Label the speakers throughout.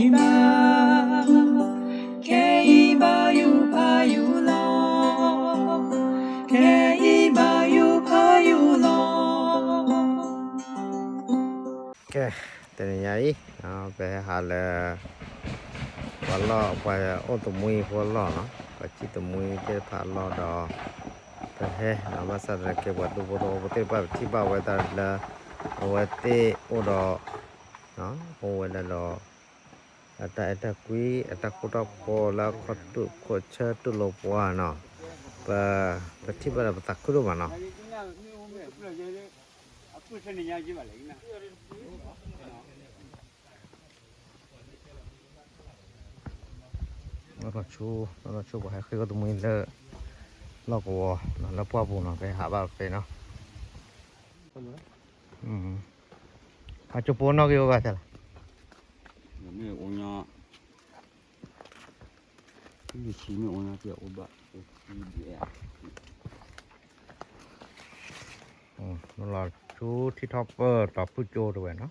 Speaker 1: cái tên nhảy nó về hà là quả lọ và ô tô mui quả lọ nó và chỉ tô mui cái phá lọ đó thế nó mà sao là cái vật đồ đồ vật bao chỉ bao vậy ta là vật ô đó nó ô là đó ada quý ada kota pola kotu chơi tu lo poa nó và chỉ bảo là bắt cứ mà nó nó chú bảo hay khi có tụi mình lỡ nó có nó poa bùn nó cái hạ vào cái nó chú bùn nó kêu cái gì
Speaker 2: mình uống nhỏ cái gì mình uống nhỏ uống bạc
Speaker 1: nó là chú thì topper top chú rồi nó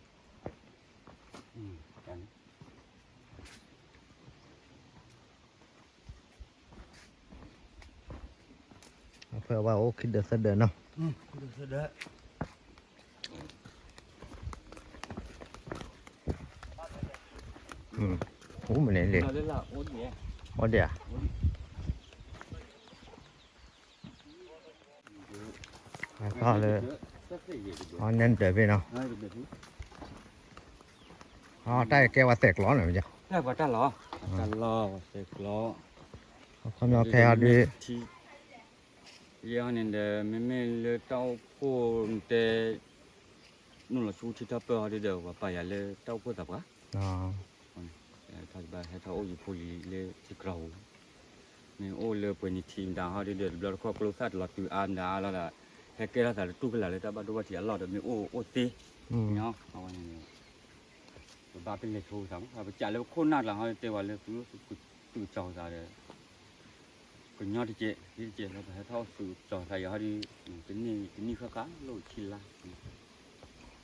Speaker 1: phải vào ok được sẽ đỡ nào
Speaker 2: được sẽ đỡ
Speaker 1: mình lên liền ở đây à có là họ nên để về nào họ tay kêu tẹt ló này chứ
Speaker 2: đây quả trà ló tẹt ló
Speaker 1: không nhau theo đi
Speaker 2: giờ nên để mình le tàu cô để nó là chú thích hợp đi đâu và phải là tàu cô tập á thay bà hay thao gì phơi le chỉ cầu mình ô le bên team đào họ đi được rồi có câu sát là từ an đã là hay cái là tu cái làเลยแต่บ้านดูว่าที่อร่อยmình ô têเนาะเอาอันนี้บ้านเป็นเลยทูทั้งเอาไปจ่ายแล้วคนนัดหลังเขาเตะวันเลยคือตู้จองซะเลยก็ยอดที่เจ๊เราไปให้เท่าตู้จองใส่เขาดีเป็นนี่ข้างๆโลชิลล่า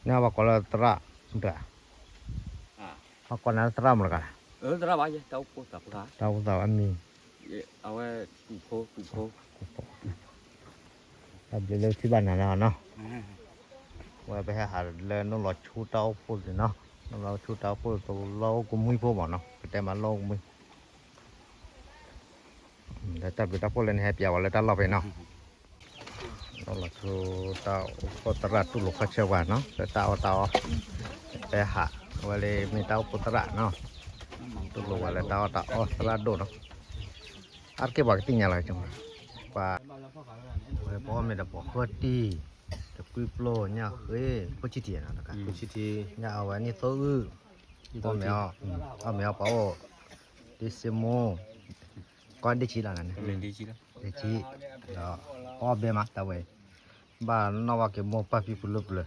Speaker 1: เนี่ยว่าก็ละตระสุดาเขาก็นั้นตระหมดกัน
Speaker 2: ตระบ้าเจ้าเต้าโคตรปลา
Speaker 1: เต้าอันนี้
Speaker 2: เอาไว้ตุโพ
Speaker 1: ทำเลยที่บ้านนั่นเนาะว่าไปหาเลยน้องหลอดชูเต้าพูดเนาะน้องเราชูเต้าพูดตัวเราก็ไม่พูดบอกเนาะแต่มาเราไม่แต่จับไปเต้าพูดเลยให้เปียกเลยตลอดไปเนาะน้องหลอดชูเต้าพูดตระตุลุกเชื่อว่าเนาะแต่เต้าไปหาว่าเลยมีเต้าพูดตระเนาะตุลุกว่าเลยเต้าตระโดดเนาะอาร์เก็บบอกติ้งอะไรจังว่า พ่อไม่ได้บอกว่าตีแต่คุยโปรเนี่ยเฮ้ยพูดชี้ที่นะครับพูดชี้ที่เนี่ยเอาไว้นี่โซ่พ่อไม่เอาเปล่าดิเซโมก้อนดิชีแล้วนั่นดิชีแล้วพ่อเบี้ยมาแต่เว้ยบ้านนอกว่าเก็บโมป้าพี่พูดเลย